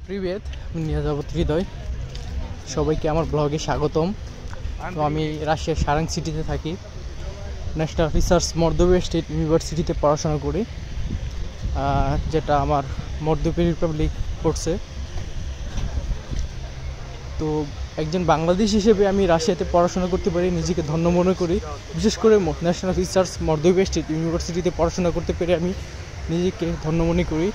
প্রিভিয়েত নিয়ে যাব হৃদয়, সবাইকে আমার ব্লগে স্বাগতম। তো আমি রাশিয়ার সারাং সিটিতে থাকি, ন্যাশনাল রিসার্চ মর্দোভে স্টেট ইউনিভার্সিটিতে পড়াশোনা করি, যেটা আমার মর্দোভে রিপাবলিক পড়ছে। তো একজন বাংলাদেশ হিসেবে আমি রাশিয়াতে পড়াশোনা করতে পারি নিজেকে ধন্য মনে করি। বিশেষ করে ন্যাশনাল রিসার্চ মর্দোভে স্টেট ইউনিভার্সিটিতে পড়াশোনা করতে পেরে আমি নিজেকে ধন্য মনে করি।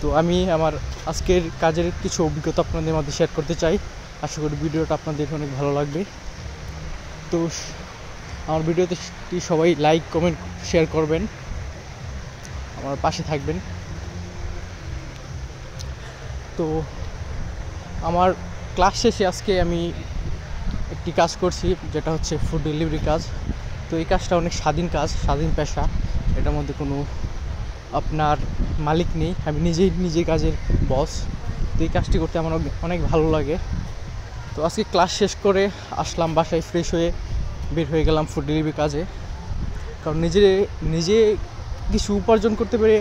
তো আমি আমার আজকের কাজের কিছু অভিজ্ঞতা আপনাদের মধ্যে শেয়ার করতে চাই। আশা করি ভিডিওটা আপনাদের অনেক ভালো লাগবে। তো আমার ভিডিওতে সবাই লাইক, কমেন্ট, শেয়ার করবেন, আমার পাশে থাকবেন। তো আমার ক্লাস শেষে আজকে আমি একটি কাজ করছি, যেটা হচ্ছে ফুড ডেলিভারি কাজ। তো এই কাজটা অনেক স্বাধীন কাজ, স্বাধীন পেশা। এটার মধ্যে কোনো আপনার মালিক নেই, আমি নিজেই কাজের বস। তো এই কাজটি করতে আমার অনেক ভালো লাগে। তো আজকে ক্লাস শেষ করে আসলাম বাসায়, ফ্রেশ হয়ে বের হয়ে গেলাম ফুড ডেলিভারি কাজে। কারণ নিজে কিছু উপার্জন করতে পেরে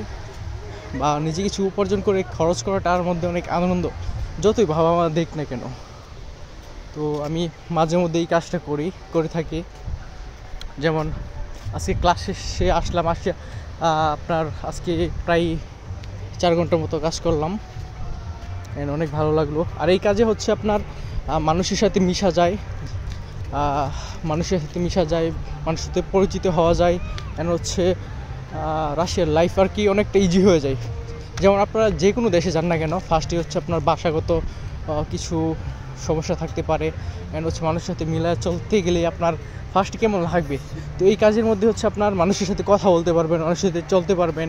বা নিজে কিছু উপার্জন করে খরচ করাটার মধ্যে অনেক আনন্দ, যতই বাবা মা দেখ না কেন। তো আমি মাঝে মধ্যে এই কাজটা করে থাকি। যেমন আজকে ক্লাস শেষে আসলাম, আপনার আজকে প্রায় 4 ঘন্টার মতো কাজ করলাম, অনেক ভালো লাগলো। আর এই কাজে হচ্ছে আপনার মানুষের সাথে মিশা যায়, মানুষের সাথে পরিচিত হওয়া যায়। হচ্ছে রাশিয়ার লাইফ আর কি অনেকটা ইজি হয়ে যায়। যেমন আপনারা যে কোনো দেশে যান না কেন, ফার্স্টে হচ্ছে আপনার ভাষাগত কিছু সমস্যা থাকতে পারে, হচ্ছে মানুষের সাথে মিলে চলতে গেলে আপনার ফার্স্ট কেমন লাগবে। তো এই কাজের মধ্যে হচ্ছে আপনার মানুষের সাথে কথা বলতে পারবেন, মানুষের সাথে চলতে পারবেন,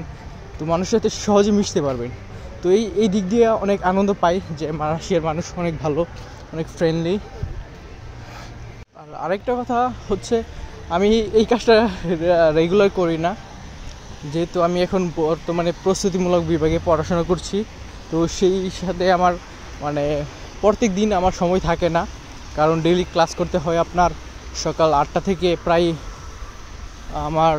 তো মানুষের সাথে সহজে মিশতে পারবেন। তো এই দিক দিয়ে অনেক আনন্দ পাই যে রাশিয়ার মানুষ অনেক ভালো, অনেক ফ্রেন্ডলি। আর আরেকটা কথা হচ্ছে, আমি এই কাজটা রেগুলার করি না, যেহেতু আমি এখন বর্তমানে প্রস্তুতিমূলক বিভাগে পড়াশোনা করছি। তো সেই সাথে আমার প্রত্যেক দিন আমার সময় থাকে না, কারণ ডেইলি ক্লাস করতে হয় আপনার সকাল 8টা থেকে প্রায় আমার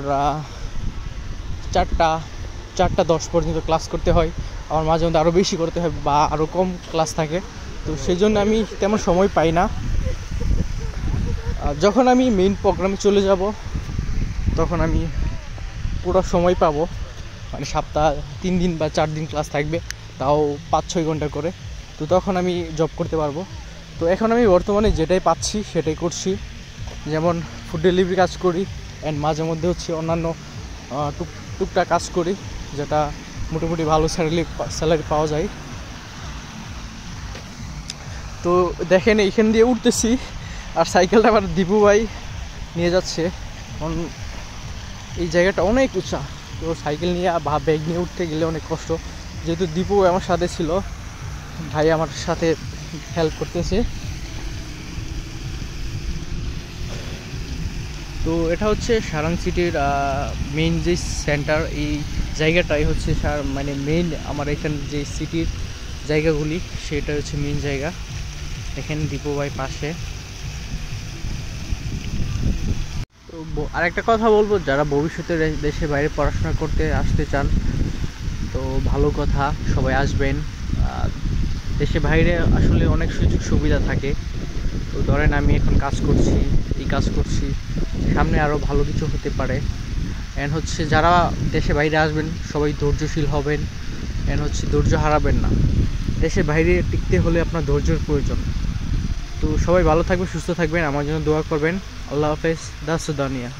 4টা 10 পর্যন্ত ক্লাস করতে হয়। আমার মাঝে মধ্যে আরও বেশি করতে হয় বা আরও কম ক্লাস থাকে। তো সেই জন্য আমি তেমন সময় পাই না। যখন আমি মেইন প্রোগ্রামে চলে যাব তখন আমি পুরো সময় পাবো, সপ্তাহে 3 দিন বা 4 দিন ক্লাস থাকবে, তাও 5-6 ঘন্টা করে। তো তখন আমি জব করতে পারবো। তো এখন আমি বর্তমানে যেটাই পাচ্ছি সেটাই করছি। যেমন ফুড ডেলিভারি কাজ করি, অ্যান্ড মাঝে মধ্যে হচ্ছে অন্যান্য টুকটাক কাজ করি, যেটা মোটামুটি ভালো স্যালারি পাওয়া যায়। তো দেখেন এইখান দিয়ে উঠতেছি, আর সাইকেলটা আবার দীপু ভাই নিয়ে যাচ্ছে, কারণ এই জায়গাটা অনেক উঁচা। তো সাইকেল নিয়ে বা ব্যাগ নিয়ে উঠতে গেলে অনেক কষ্ট। যেহেতু দীপু আমার সাথে ছিল, ভাই আমার সাথে হেল্প করতেছে। তো এটা হচ্ছে সারাং সিটির মেইন যে সেন্টার, এই জায়গাটাই হচ্ছে মেইন আমার এখানে যে সিটির জায়গাগুলি, সেটা হচ্ছে মেইন জায়গা। এখানে দীপু ভাই পাশে। তো আরেকটা কথা বলবো, যারা ভবিষ্যতে দেশে বাইরে পড়াশোনা করতে আসতে চান, তো ভালো কথা, সবাই আসবেন। দেশে বাইরে আসলে অনেক সুযোগ সুবিধা থাকে। তো ধরেন আমি এখন এই কাজ করছি, সামনে আরও ভালো কিছু হতে পারে। হচ্ছে যারা দেশে বাইরে আসবেন সবাই ধৈর্যশীল হবেন, হচ্ছে ধৈর্য হারাবেন না। দেশের বাইরে টিকতে হলে আপনার ধৈর্যের প্রয়োজন। তো সবাই ভালো থাকবেন, সুস্থ থাকবেন, আমার জন্য দোয়া করবেন। আল্লাহ হাফেজ। দা সুদানিয়া।